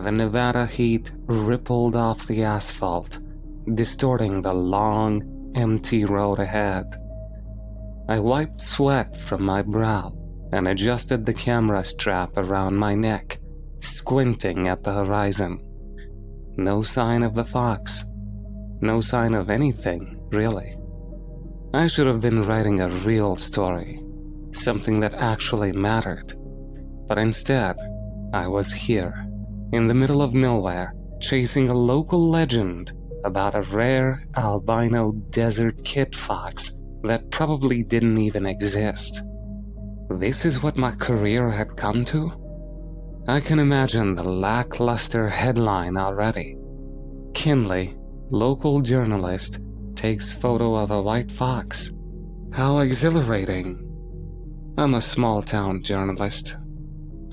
The Nevada heat rippled off the asphalt, distorting the long, empty road ahead. I wiped sweat from my brow and adjusted the camera strap around my neck, squinting at the horizon. No sign of the fox. No sign of anything, really. I should have been writing a real story, something that actually mattered. But instead, I was here, in the middle of nowhere, chasing a local legend about a rare albino desert kit fox that probably didn't even exist. This is what my career had come to? I can imagine the lackluster headline already. Kinley, local journalist, takes photo of a white fox. How exhilarating. I'm a small-town journalist.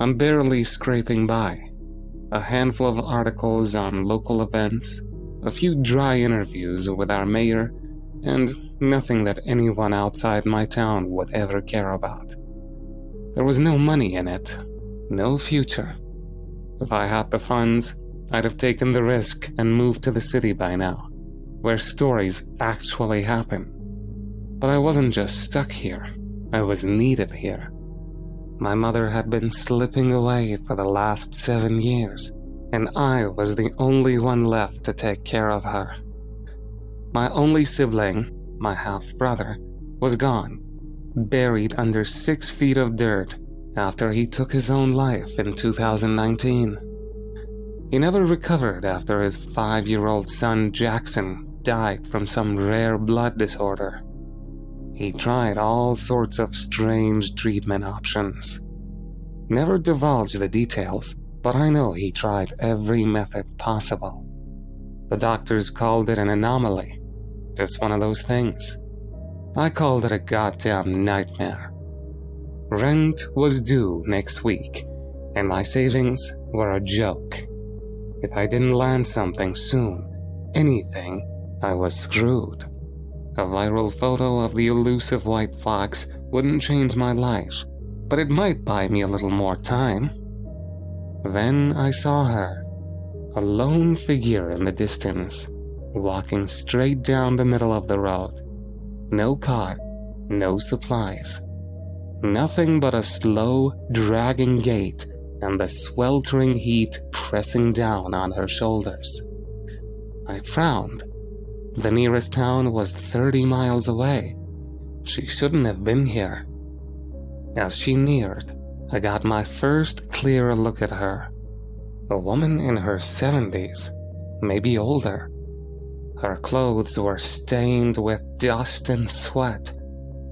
I'm barely scraping by. A handful of articles on local events, a few dry interviews with our mayor, and nothing that anyone outside my town would ever care about. There was no money in it, no future. If I had the funds, I'd have taken the risk and moved to the city by now, where stories actually happen. But I wasn't just stuck here, I was needed here. My mother had been slipping away for the last 7 years, and I was the only one left to take care of her. My only sibling, my half-brother, was gone, buried under 6 feet of dirt after he took his own life in 2019. He never recovered after his 5-year-old son Jackson died from some rare blood disorder. He tried all sorts of strange treatment options. Never divulged the details, but I know he tried every method possible. The doctors called it an anomaly, just one of those things. I called it a goddamn nightmare. Rent was due next week, and my savings were a joke. If I didn't land something soon, anything, I was screwed. A viral photo of the elusive white fox wouldn't change my life, but it might buy me a little more time. Then I saw her, a lone figure in the distance, walking straight down the middle of the road. No car, no supplies. Nothing but a slow, dragging gait and the sweltering heat pressing down on her shoulders. I frowned. The nearest town was 30 miles away. She shouldn't have been here. As she neared, I got my first clear look at her. A woman in her 70s, maybe older. Her clothes were stained with dust and sweat,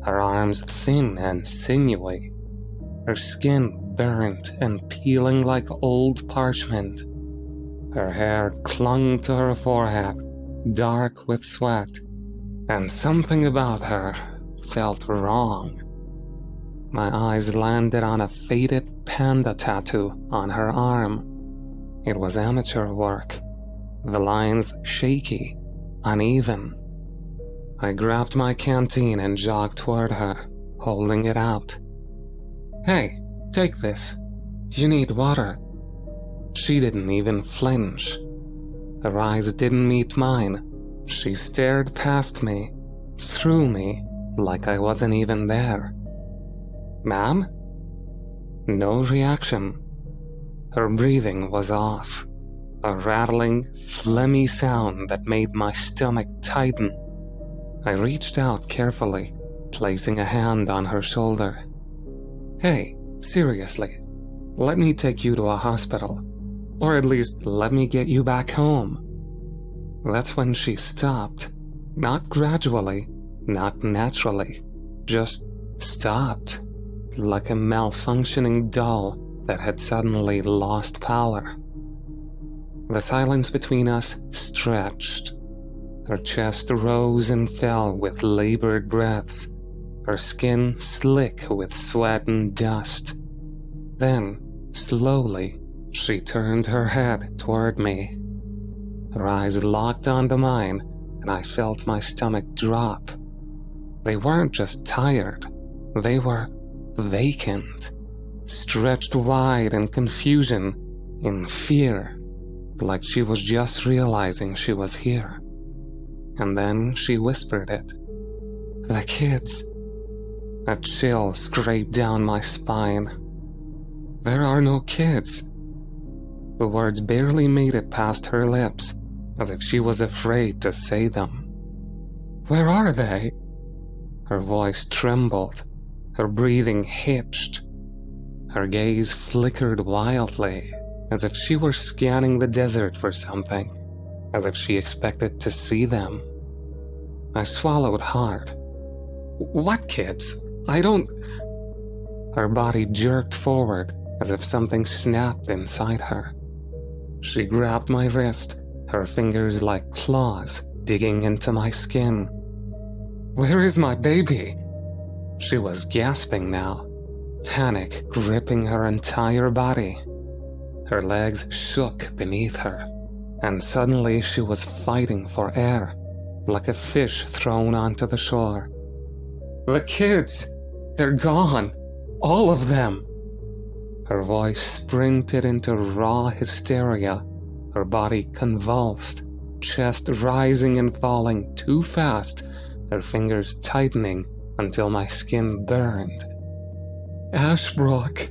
her arms thin and sinewy, her skin burnt and peeling like old parchment. Her hair clung to her forehead, dark with sweat, and something about her felt wrong. My eyes landed on a faded panda tattoo on her arm. It was amateur work, the lines shaky, uneven. I grabbed my canteen and jogged toward her, holding it out. "Hey, take this. You need water." She didn't even flinch. Her eyes didn't meet mine. She stared past me, through me, like I wasn't even there. "Ma'am?" No reaction. Her breathing was off, a rattling, phlegmy sound that made my stomach tighten. I reached out carefully, placing a hand on her shoulder. "Hey, seriously, let me take you to a hospital, or at least let me get you back home." That's when she stopped, not gradually, not naturally, just stopped, like a malfunctioning doll that had suddenly lost power. The silence between us stretched. Her chest rose and fell with labored breaths, her skin slick with sweat and dust. Then, slowly, she turned her head toward me. Her eyes locked onto mine, and I felt my stomach drop. They weren't just tired, they were vacant, stretched wide in confusion, in fear. like she was just realizing she was here. And then she whispered it. "The kids." A chill scraped down my spine. "There are no kids." The words barely made it past her lips, as if she was afraid to say them. "Where are they?" Her voice trembled, her breathing hitched. Her gaze flickered wildly, as if she were scanning the desert for something, as if she expected to see them. I swallowed hard. "What kids? I don't..." Her body jerked forward, as if something snapped inside her. She grabbed my wrist, her fingers like claws digging into my skin. "Where is my baby?" She was gasping now, panic gripping her entire body. Her legs shook beneath her, and suddenly she was fighting for air, like a fish thrown onto the shore. "The kids! They're gone! All of them!" Her voice sprinted into raw hysteria, her body convulsed, chest rising and falling too fast, her fingers tightening until my skin burned. "Ashbrook,"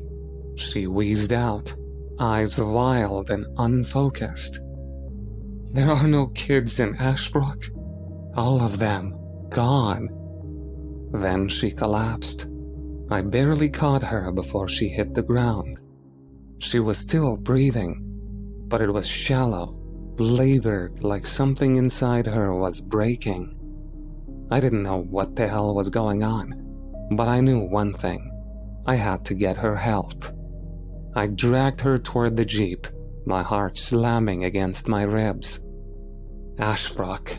she wheezed out, eyes wild and unfocused. "There are no kids in Ashbrook. All of them gone." Then she collapsed. I barely caught her before she hit the ground. She was still breathing, but it was shallow, labored like something inside her was breaking. I didn't know what the hell was going on, but I knew one thing. I had to get her help. I dragged her toward the jeep, my heart slamming against my ribs. Ashbrook,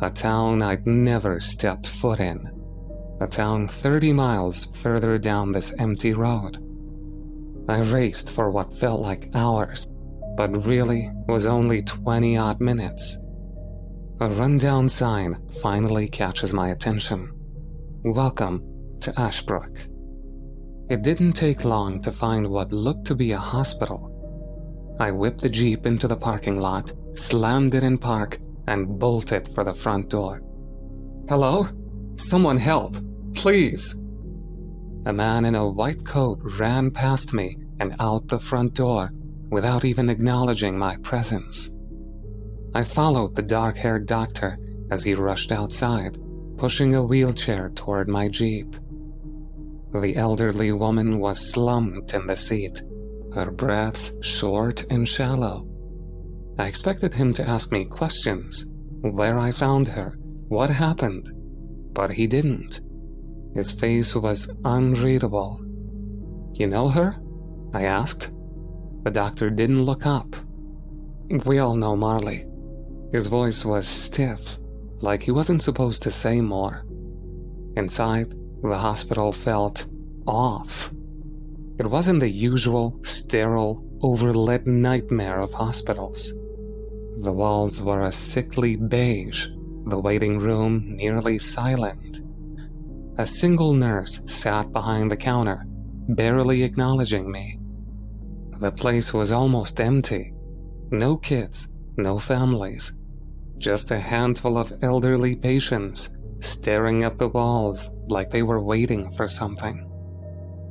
a town I'd never stepped foot in. A town 30 miles further down this empty road. I raced for what felt like hours, but really was only 20-odd minutes. A rundown sign finally catches my attention. "Welcome to Ashbrook." It didn't take long to find what looked to be a hospital. I whipped the jeep into the parking lot, slammed it in park, and bolted for the front door. "Hello? Someone help, please!" A man in a white coat ran past me and out the front door without even acknowledging my presence. I followed the dark-haired doctor as he rushed outside, pushing a wheelchair toward my jeep. The elderly woman was slumped in the seat, her breaths short and shallow. I expected him to ask me questions, where I found her, what happened, but he didn't. His face was unreadable. "You know her?" I asked. The doctor didn't look up. "We all know Marley." His voice was stiff, like he wasn't supposed to say more. Inside, the hospital felt off. It wasn't the usual, sterile, overlit nightmare of hospitals. The walls were a sickly beige, the waiting room nearly silent. A single nurse sat behind the counter, barely acknowledging me. The place was almost empty. No kids, no families. Just a handful of elderly patients staring at the walls like they were waiting for something.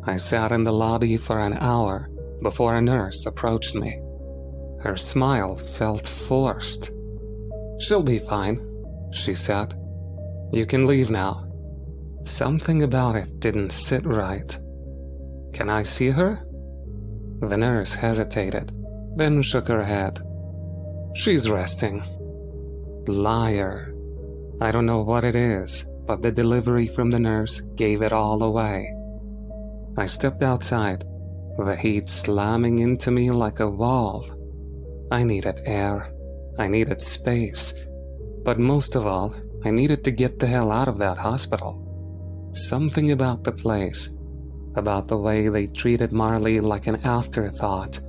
I sat in the lobby for an hour before a nurse approached me. Her smile felt forced. "She'll be fine," she said. "You can leave now." Something about it didn't sit right. "Can I see her?" The nurse hesitated, then shook her head. "She's resting." Liar. I don't know what it is, but the delivery from the nurse gave it all away. I stepped outside, the heat slamming into me like a wall. I needed air. I needed space. But most of all, I needed to get the hell out of that hospital. Something about the place, about the way they treated Marley like an afterthought,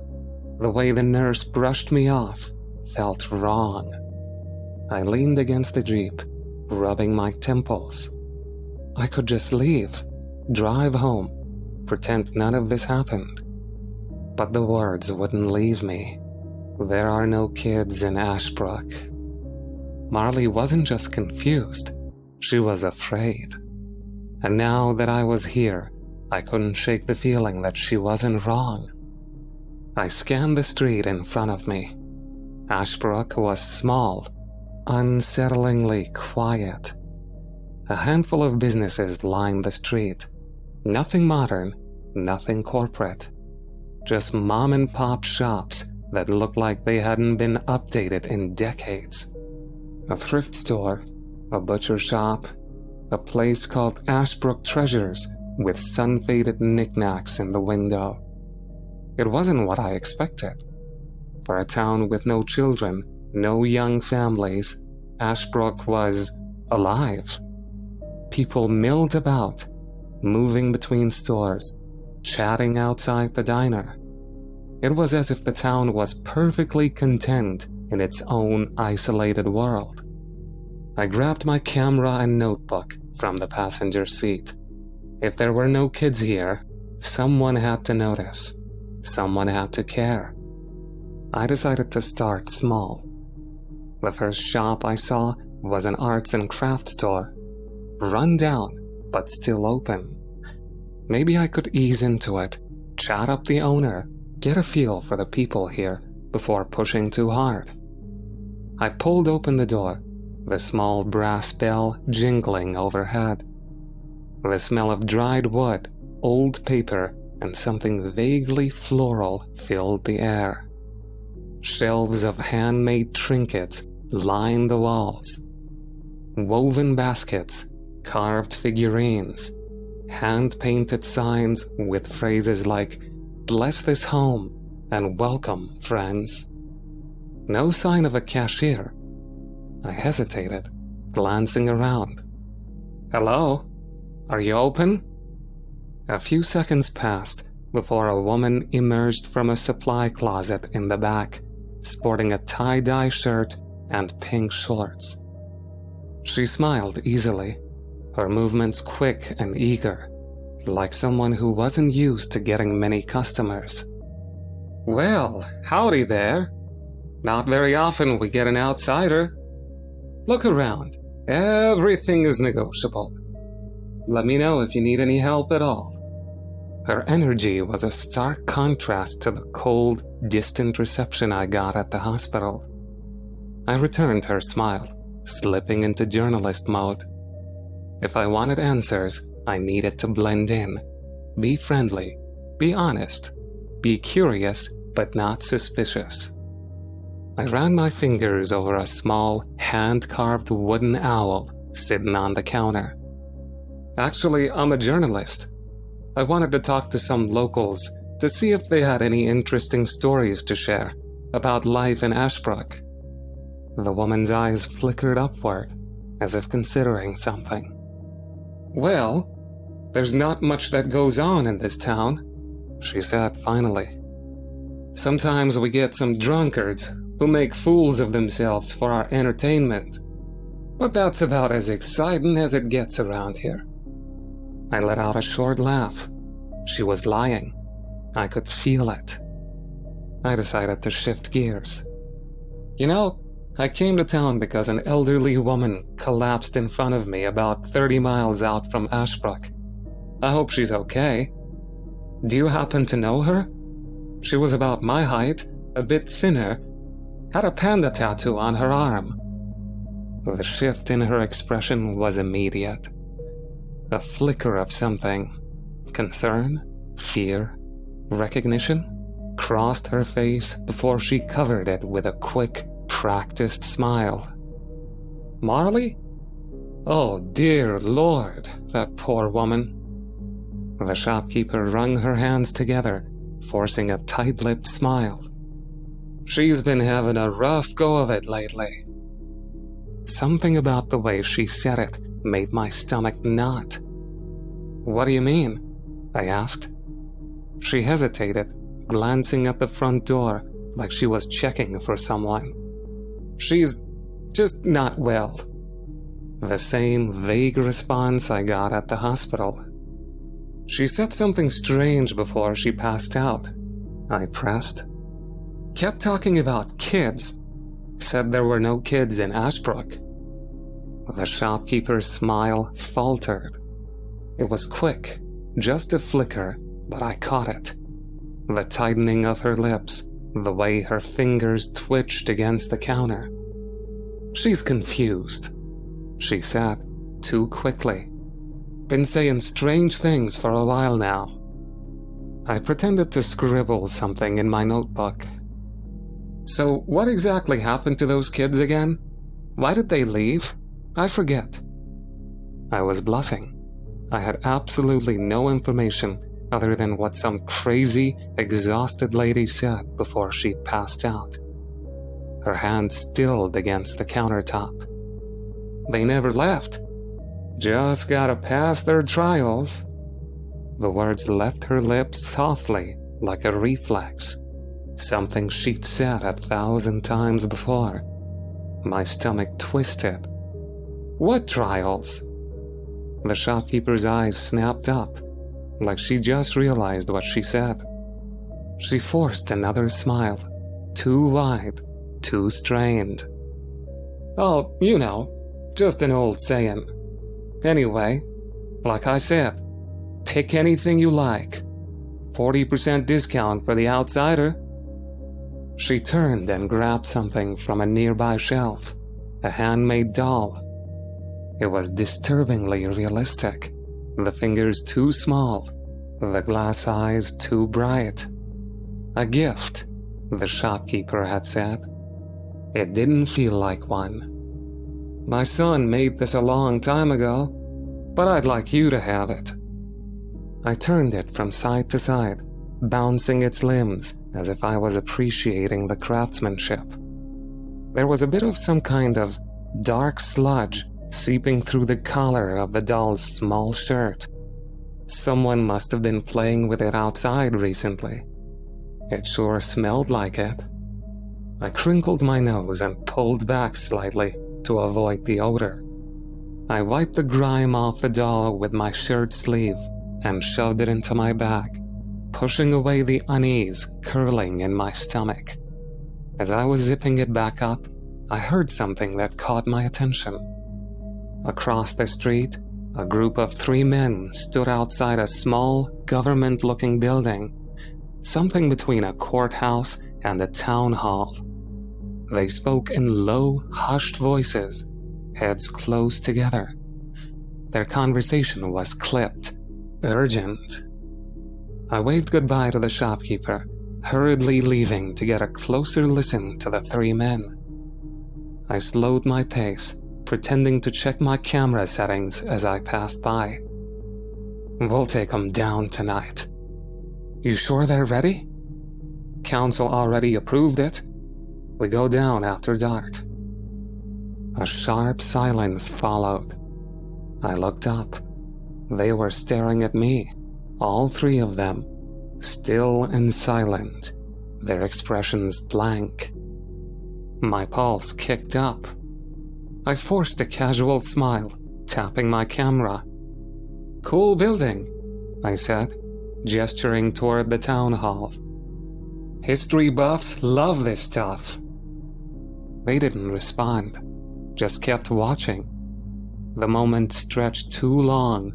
the way the nurse brushed me off, felt wrong. I leaned against the jeep, rubbing my temples. I could just leave, drive home, pretend none of this happened. But the words wouldn't leave me. There are no kids in Ashbrook. Marley wasn't just confused, she was afraid. And now that I was here, I couldn't shake the feeling that she wasn't wrong. I scanned the street in front of me. Ashbrook was small, unsettlingly quiet. A handful of businesses lined the street. Nothing modern, nothing corporate. Just mom-and-pop shops that looked like they hadn't been updated in decades. A thrift store, a butcher shop, a place called Ashbrook Treasures with sun-faded knickknacks in the window. It wasn't what I expected. For a town with no children, no young families, Ashbrook was alive. People milled about, moving between stores, chatting outside the diner. It was as if the town was perfectly content in its own isolated world. I grabbed my camera and notebook from the passenger seat. If there were no kids here, someone had to notice. Someone had to care. I decided to start small. The first shop I saw was an arts and crafts store. Run down, but still open. Maybe I could ease into it, chat up the owner, get a feel for the people here before pushing too hard. I pulled open the door, the small brass bell jingling overhead. The smell of dried wood, old paper, and something vaguely floral filled the air. Shelves of handmade trinkets lined the walls. Woven baskets, carved figurines, hand-painted signs with phrases like, "Bless this home," and "Welcome, friends." No sign of a cashier. I hesitated, glancing around. "Hello? Are you open?" A few seconds passed before a woman emerged from a supply closet in the back, sporting a tie-dye shirt and pink shorts. She smiled easily, her movements quick and eager, like someone who wasn't used to getting many customers. "Well, howdy there. Not very often we get an outsider. Look around. Everything is negotiable. Let me know if you need any help at all." Her energy was a stark contrast to the cold, distant reception I got at the hospital. I returned her smile, slipping into journalist mode. If I wanted answers, I needed to blend in. Be friendly, be honest, be curious but not suspicious. I ran my fingers over a small, hand-carved wooden owl sitting on the counter. "Actually, I'm a journalist. I wanted to talk to some locals to see if they had any interesting stories to share about life in Ashbrook." The woman's eyes flickered upward, as if considering something. "Well, there's not much that goes on in this town," she said finally. "Sometimes we get some drunkards who make fools of themselves for our entertainment. But that's about as exciting as it gets around here." I let out a short laugh. She was lying. I could feel it. I decided to shift gears. "You know, I came to town because an elderly woman collapsed in front of me about 30 miles out from Ashbrook. I hope she's okay. Do you happen to know her? She was about my height, a bit thinner, had a panda tattoo on her arm." The shift in her expression was immediate. A flicker of something, concern, fear, recognition, crossed her face before she covered it with a quick, practiced smile. "Marley? Oh, dear Lord, that poor woman." The shopkeeper wrung her hands together, forcing a tight-lipped smile. "She's been having a rough go of it lately." Something about the way she said it made my stomach knot. "What do you mean?" I asked. She hesitated, glancing at the front door like she was checking for someone. "She's just not well." The same vague response I got at the hospital. "She said something strange before she passed out," I pressed. kept talking about kids. Said there were no kids in Ashbrook. The shopkeeper's smile faltered. It was quick, just a flicker, but I caught it. The tightening of her lips, the way her fingers twitched against the counter. She's confused, she said, too quickly. Been saying strange things for a while now. I pretended to scribble something in my notebook. So what exactly happened to those kids again? Why did they leave? I forget. I was bluffing. I had absolutely no information other than what some crazy, exhausted lady said before she'd passed out. Her hand stilled against the countertop. They never left. Just gotta pass their trials. The words left her lips softly, like a reflex. Something she'd said 1,000 times before. My stomach twisted. What trials? The shopkeeper's eyes snapped up, like she just realized what she said. She forced another smile, too wide, too strained. Oh, you know, just an old saying. Anyway, like I said, pick anything you like. 40% discount for the outsider. She turned and grabbed something from a nearby shelf, a handmade doll. It was disturbingly realistic, the fingers too small, the glass eyes too bright. A gift, the shopkeeper had said. It didn't feel like one. My son made this a long time ago, but I'd like you to have it. I turned it from side to side, bouncing its limbs as if I was appreciating the craftsmanship. There was a bit of some kind of dark sludge seeping through the collar of the doll's small shirt. Someone must have been playing with it outside recently. It sure smelled like it. I crinkled my nose and pulled back slightly to avoid the odor. I wiped the grime off the doll with my shirt sleeve and shoved it into my bag, pushing away the unease curling in my stomach. As I was zipping it back up, I heard something that caught my attention. Across the street, a group of 3 men stood outside a small, government-looking building, something between a courthouse and a town hall. They spoke in low, hushed voices, heads close together. Their conversation was clipped, urgent. I waved goodbye to the shopkeeper, hurriedly leaving to get a closer listen to the 3 men. I slowed my pace, pretending to check my camera settings as I passed by. We'll take them down tonight. You sure they're ready? Council already approved it. We go down after dark. A sharp silence followed. I looked up. They were staring at me, all 3 of them, still and silent, their expressions blank. My pulse kicked up. I forced a casual smile, tapping my camera. Cool building, I said, gesturing toward the town hall. History buffs love this stuff. They didn't respond, just kept watching. The moment stretched too long,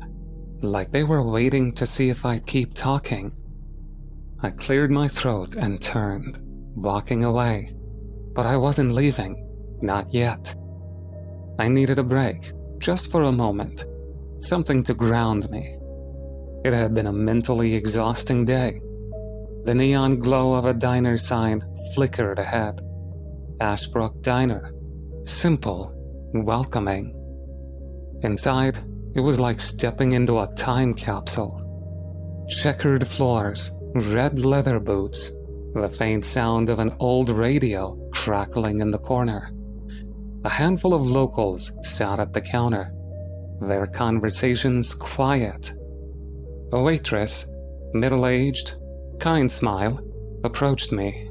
like they were waiting to see if I'd keep talking. I cleared my throat and turned, walking away. But I wasn't leaving, not yet. I needed a break, just for a moment, something to ground me. It had been a mentally exhausting day. The neon glow of a diner sign flickered ahead. Ashbrook Diner. Simple, welcoming. Inside, it was like stepping into a time capsule. Checkered floors, red leather boots, the faint sound of an old radio crackling in the corner. A handful of locals sat at the counter, their conversations quiet. A waitress, middle-aged, kind smile, approached me.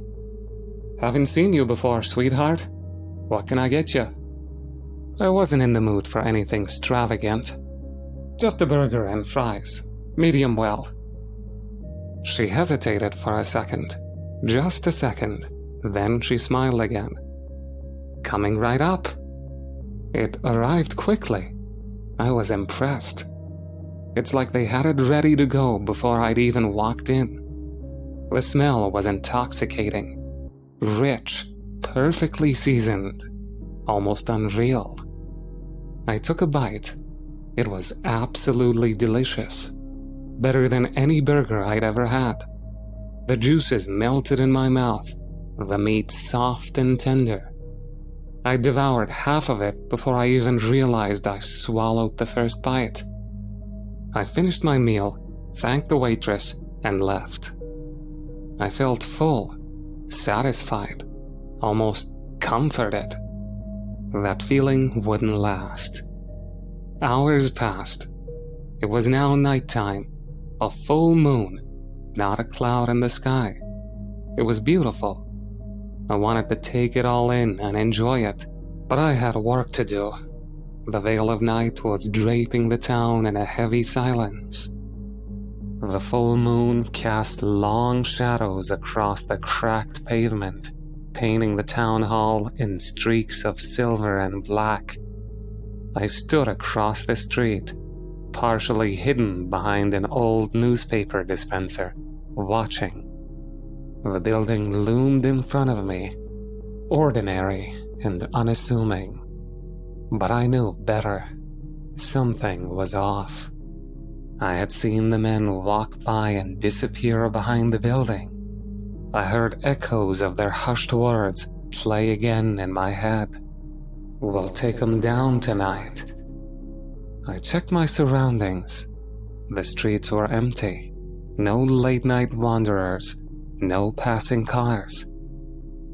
Haven't seen you before, sweetheart. What can I get you? I wasn't in the mood for anything extravagant. Just a burger and fries, medium well. She hesitated for a second, just a second, Then she smiled again. "Coming right up." It arrived quickly. I was impressed. It's like they had it ready to go before I'd even walked in. The smell was intoxicating, rich, perfectly seasoned, almost unreal. I took a bite. It was absolutely delicious, better than any burger I'd ever had. The juices melted in my mouth, the meat soft and tender. I devoured half of it before I even realized I swallowed the first bite. I finished my meal, thanked the waitress, and left. I felt full, satisfied, almost comforted. That feeling wouldn't last. Hours passed. It was now nighttime, a full moon, not a cloud in the sky. It was beautiful. I wanted to take it all in and enjoy it, but I had work to do. The veil of night was draping the town in a heavy silence. The full moon cast long shadows across the cracked pavement, painting the town hall in streaks of silver and black. I stood across the street, partially hidden behind an old newspaper dispenser, watching. The building loomed in front of me, ordinary and unassuming. But I knew better. Something was off. I had seen the men walk by and disappear behind the building. I heard echoes of their hushed words play again in my head. "We'll take 'em down tonight." I checked my surroundings. The streets were empty. No late-night wanderers, no passing cars.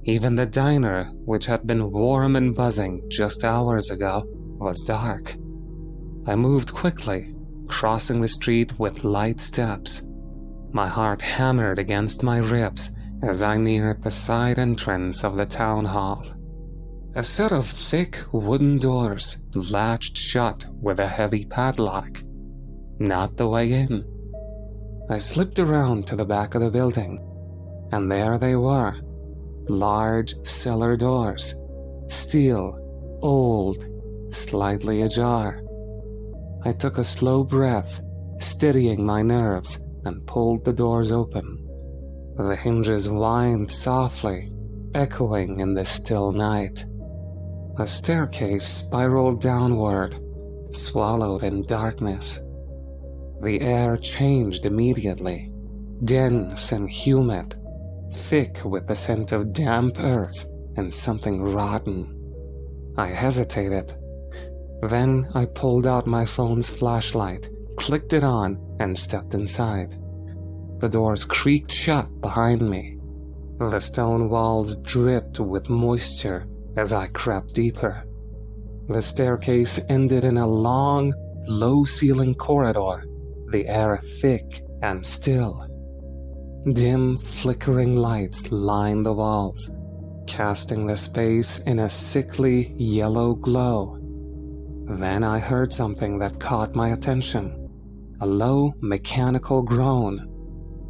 Even the diner, which had been warm and buzzing just hours ago, was dark. I moved quickly, crossing the street with light steps. My heart hammered against my ribs as I neared the side entrance of the town hall. A set of thick wooden doors latched shut with a heavy padlock. Not the way in. I slipped around to the back of the building, and there they were. Large cellar doors, steel, old, slightly ajar. I took a slow breath, steadying my nerves, and pulled the doors open. The hinges whined softly, echoing in the still night. A staircase spiraled downward, swallowed in darkness. The air changed immediately, dense and humid, thick with the scent of damp earth and something rotten. I hesitated. Then I pulled out my phone's flashlight, clicked it on, and stepped inside. The doors creaked shut behind me. The stone walls dripped with moisture as I crept deeper. The staircase ended in a long, low-ceilinged corridor, the air thick and still. Dim, flickering lights lined the walls, casting the space in a sickly yellow glow. Then I heard something that caught my attention. A low, mechanical groan.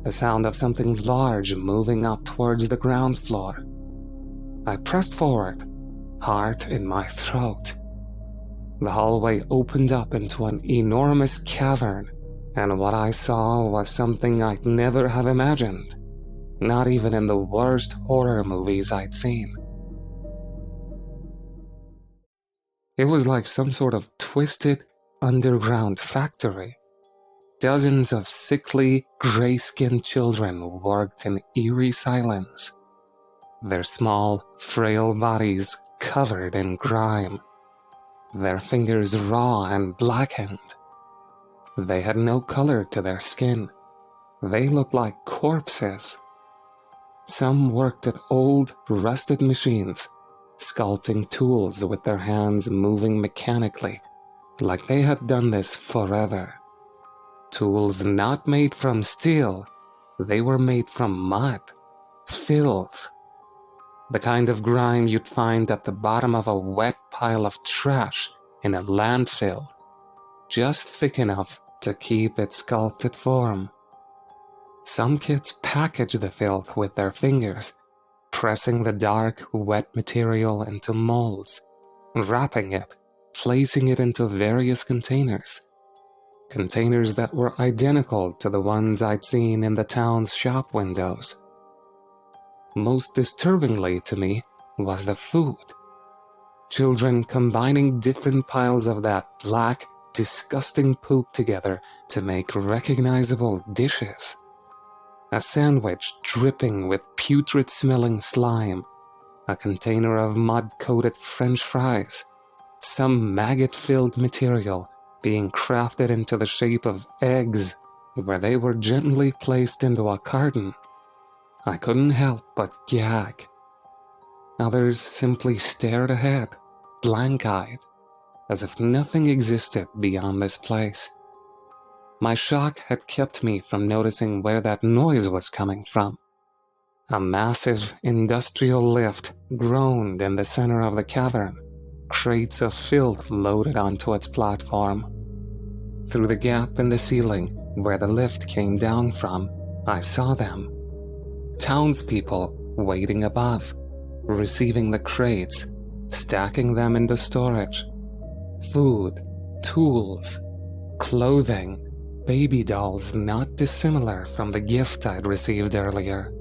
The sound of something large moving up towards the ground floor. I pressed forward, heart in my throat. The hallway opened up into an enormous cavern, and what I saw was something I'd never have imagined, not even in the worst horror movies I'd seen. It was like some sort of twisted underground factory. Dozens of sickly, gray-skinned children worked in eerie silence, their small, frail bodies covered in grime, their fingers raw and blackened. They had no color to their skin. They looked like corpses. Some worked at old, rusted machines, sculpting tools with their hands moving mechanically, like they had done this forever. Tools not made from steel, they were made from mud, filth. The kind of grime you'd find at the bottom of a wet pile of trash in a landfill, just thick enough to keep its sculpted form. Some kids packaged the filth with their fingers, pressing the dark, wet material into molds, wrapping it, placing it into various containers. Containers that were identical to the ones I'd seen in the town's shop windows. Most disturbingly to me was the food. Children combining different piles of that black, disgusting poop together to make recognizable dishes. A sandwich dripping with putrid-smelling slime, a container of mud-coated French fries, some maggot-filled material being crafted into the shape of eggs where they were gently placed into a carton. I couldn't help but gag. Others simply stared ahead, blank-eyed, as if nothing existed beyond this place. My shock had kept me from noticing where that noise was coming from. A massive industrial lift groaned in the center of the cavern, crates of filth loaded onto its platform. Through the gap in the ceiling where the lift came down from, I saw them. Townspeople waiting above, receiving the crates, stacking them into storage. Food, tools, clothing, baby dolls not dissimilar from the gift I'd received earlier.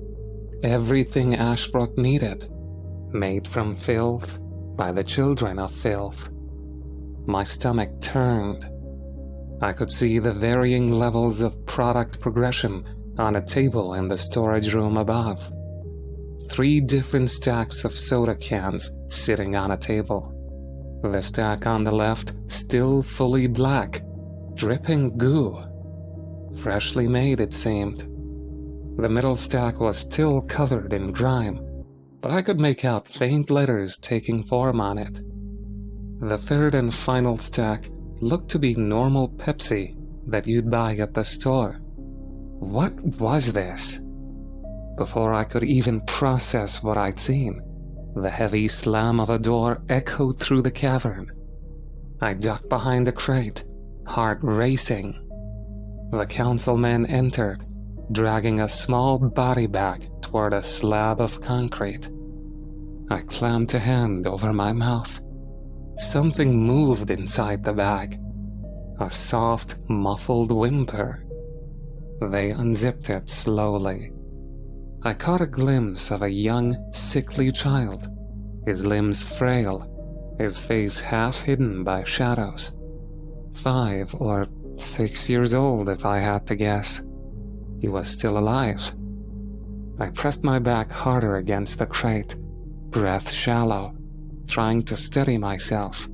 Everything Ashbrook needed, made from filth by the children of filth. My stomach turned. I could see the varying levels of product progression on a table in the storage room above. 3 different stacks of soda cans sitting on a table. The stack on the left still fully black, dripping goo. Freshly made, it seemed. The middle stack was still covered in grime, but I could make out faint letters taking form on it. The third and final stack looked to be normal Pepsi that you'd buy at the store. What was this? Before I could even process what I'd seen, the heavy slam of a door echoed through the cavern. I ducked behind the crate, heart racing. The councilman entered, dragging a small body bag toward a slab of concrete. I clamped a hand over my mouth. Something moved inside the bag. A soft, muffled whimper. They unzipped it slowly. I caught a glimpse of a young, sickly child, his limbs frail, his face half hidden by shadows. 5 or 6 years old, if I had to guess. He was still alive. I pressed my back harder against the crate, breath shallow, trying to steady myself.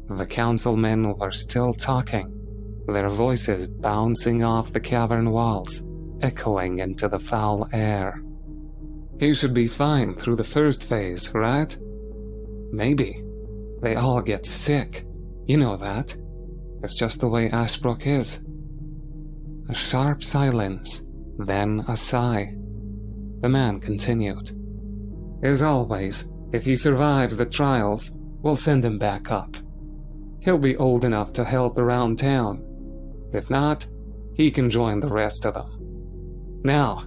The councilmen were still talking, their voices bouncing off the cavern walls, echoing into the foul air. He should be fine through the first phase, right? Maybe. They all get sick. You know that. It's just the way Ashbrook is. A sharp silence, then a sigh. The man continued. As always, if he survives the trials, we'll send him back up. He'll be old enough to help around town. If not, he can join the rest of them. Now,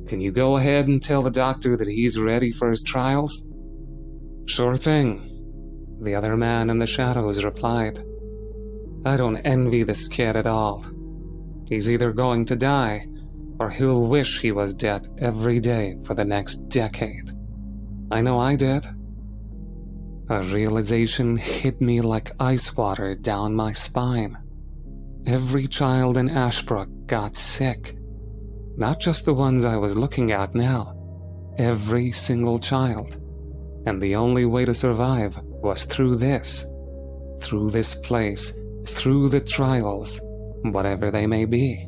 can you go ahead and tell the doctor that he's ready for his trials? Sure thing, the other man in the shadows replied. I don't envy this kid at all. He's either going to die, or he'll wish he was dead every day for the next decade. I know I did. A realization hit me like ice water down my spine. Every child in Ashbrook got sick. Not just the ones I was looking at now. Every single child. And the only way to survive was through this. Through this place. Through the trials. Whatever they may be.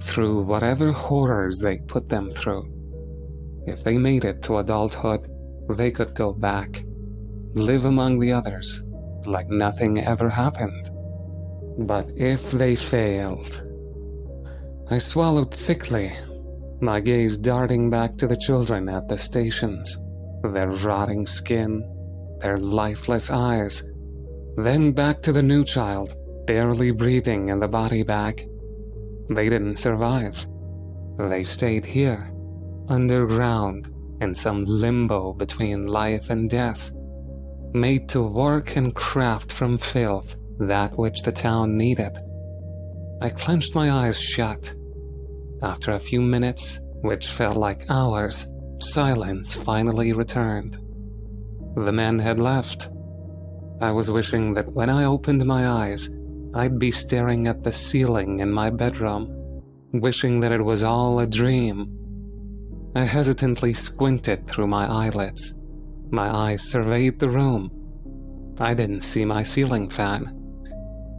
Through whatever horrors they put them through. If they made it to adulthood, they could go back. Live among the others, like nothing ever happened. But if they failed... I swallowed thickly, my gaze darting back to the children at the stations, their rotting skin, their lifeless eyes, then back to the new child, barely breathing in the body bag. They didn't survive. They stayed here, underground, in some limbo between life and death, made to work and craft from filth that which the town needed. I clenched my eyes shut. After a few minutes, which felt like hours, silence finally returned. The men had left. I was wishing that when I opened my eyes, I'd be staring at the ceiling in my bedroom, wishing that it was all a dream. I hesitantly squinted through my eyelids. My eyes surveyed the room. I didn't see my ceiling fan.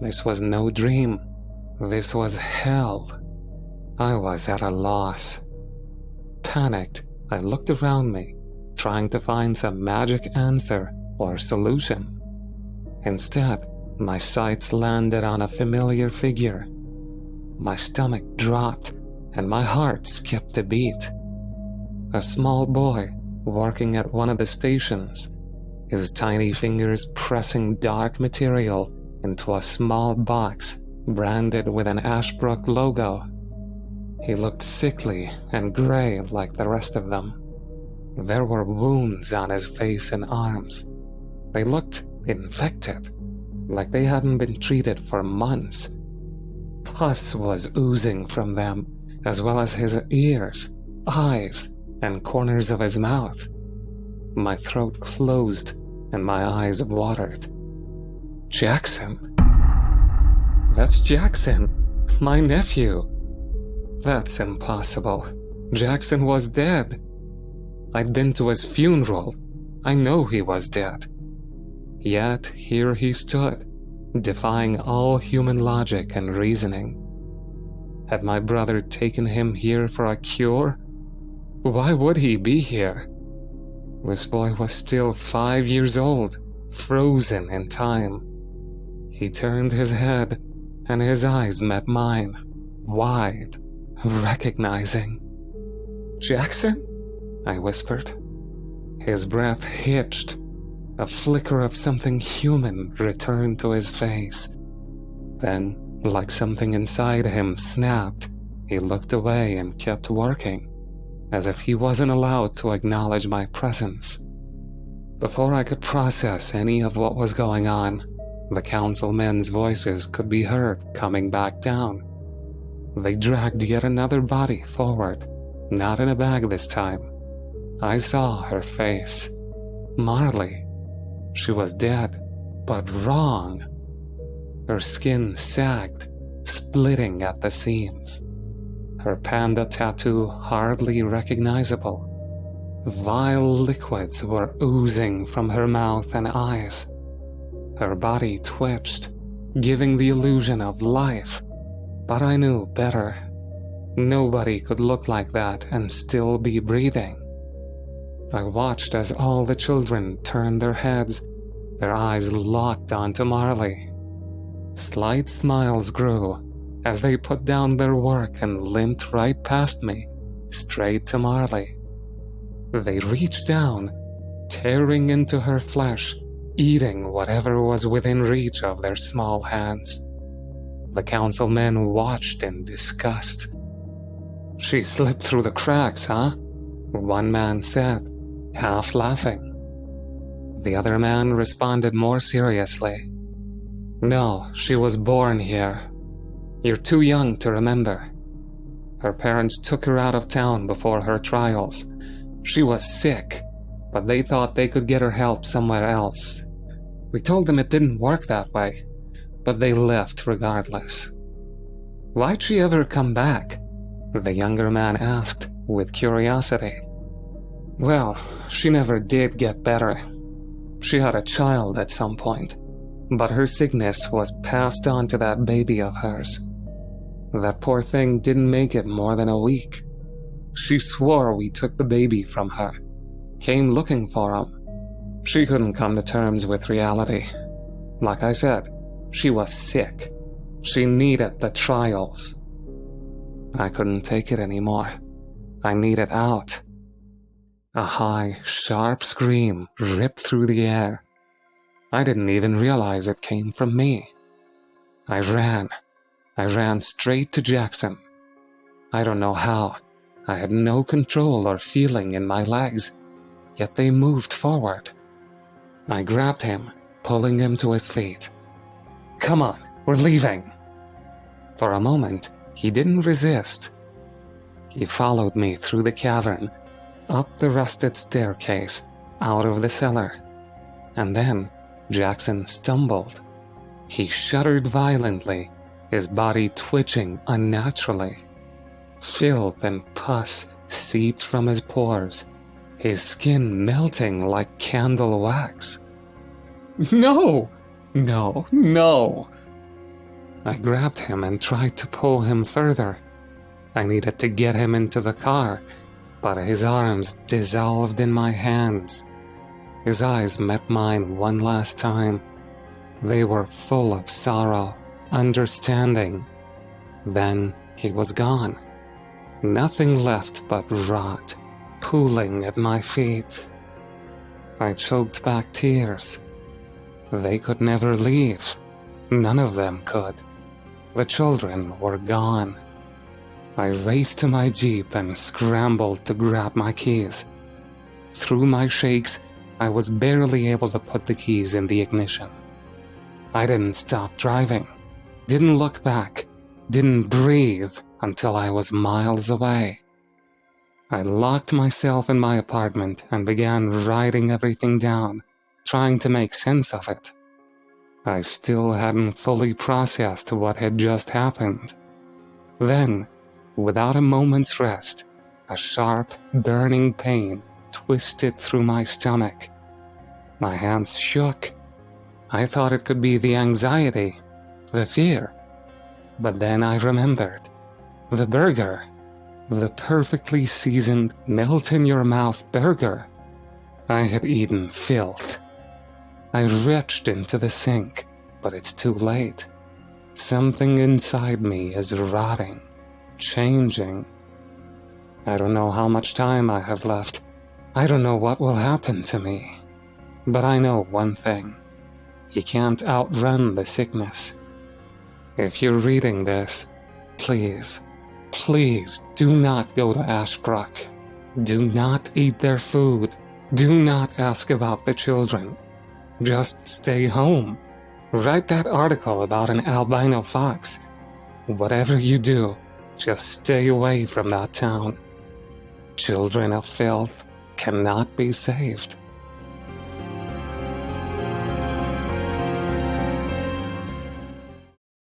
This was no dream. This was hell. I was at a loss. Panicked, I looked around me, trying to find some magic answer or solution. Instead, my sights landed on a familiar figure. My stomach dropped, and my heart skipped a beat. A small boy working at one of the stations, his tiny fingers pressing dark material into a small box branded with an Ashbrook logo. He looked sickly and gray like the rest of them. There were wounds on his face and arms. They looked infected, like they hadn't been treated for months. Pus was oozing from them, as well as his ears, eyes, and corners of his mouth. My throat closed and my eyes watered. Jackson? That's Jackson, my nephew. That's impossible. Jackson was dead. I'd been to his funeral. I know he was dead. Yet here he stood, defying all human logic and reasoning. Had my brother taken him here for a cure? Why would he be here? This boy was still 5 years old, frozen in time. He turned his head, and his eyes met mine, wide, recognizing. "Jackson?" I whispered. His breath hitched. A flicker of something human returned to his face. Then, like something inside him snapped, he looked away and kept working, as if he wasn't allowed to acknowledge my presence. Before I could process any of what was going on, the councilmen's voices could be heard coming back down. They dragged yet another body forward, not in a bag this time. I saw her face. Marley. She was dead, but wrong. Her skin sagged, splitting at the seams. Her panda tattoo hardly recognizable. Vile liquids were oozing from her mouth and eyes. Her body twitched, giving the illusion of life, but I knew better. Nobody could look like that and still be breathing. I watched as all the children turned their heads, their eyes locked onto Marley. Slight smiles grew as they put down their work and limped right past me, straight to Marley. They reached down, tearing into her flesh, eating whatever was within reach of their small hands. The councilmen watched in disgust. "She slipped through the cracks, huh?" one man said, half laughing. The other man responded more seriously. "No, she was born here. You're too young to remember. Her parents took her out of town before her trials. She was sick, but they thought they could get her help somewhere else. We told them it didn't work that way, but they left regardless." "Why'd she ever come back?" the younger man asked with curiosity. "Well, she never did get better. She had a child at some point, but her sickness was passed on to that baby of hers. That poor thing didn't make it more than a week. She swore we took the baby from her, came looking for him. She couldn't come to terms with reality. Like I said, she was sick. She needed the trials. I couldn't take it anymore. I needed out." A high, sharp scream ripped through the air. I didn't even realize it came from me. I ran straight to Jackson. I don't know how. I had no control or feeling in my legs, yet they moved forward. I grabbed him, pulling him to his feet. "Come on, we're leaving." For a moment, he didn't resist. He followed me through the cavern, up the rusted staircase, out of the cellar. And then Jackson stumbled. He shuddered violently, his body twitching unnaturally. Filth and pus seeped from his pores, his skin melting like candle wax. "No! No! No!" I grabbed him and tried to pull him further. I needed to get him into the car, but his arms dissolved in my hands. His eyes met mine one last time. They were full of sorrow, understanding. Then he was gone. Nothing left but rot, pooling at my feet. I choked back tears. They could never leave. None of them could. The children were gone. I raced to my Jeep and scrambled to grab my keys. Through my shakes, I was barely able to put the keys in the ignition. I didn't stop driving, didn't look back, didn't breathe until I was miles away. I locked myself in my apartment and began writing everything down, trying to make sense of it. I still hadn't fully processed what had just happened. Then, without a moment's rest, a sharp, burning pain twisted through my stomach. My hands shook. I thought it could be the anxiety, the fear. But then I remembered. The burger. The perfectly seasoned, melt-in-your-mouth burger. I had eaten filth. I reached into the sink, but it's too late. Something inside me is rotting, changing. I don't know how much time I have left. I don't know what will happen to me. But I know one thing. You can't outrun the sickness. If you're reading this, please, please do not go to Ashbrook. Do not eat their food. Do not ask about the children. Just stay home. Write that article about an albino fox. Whatever you do, just stay away from that town. Children of Filth cannot be saved.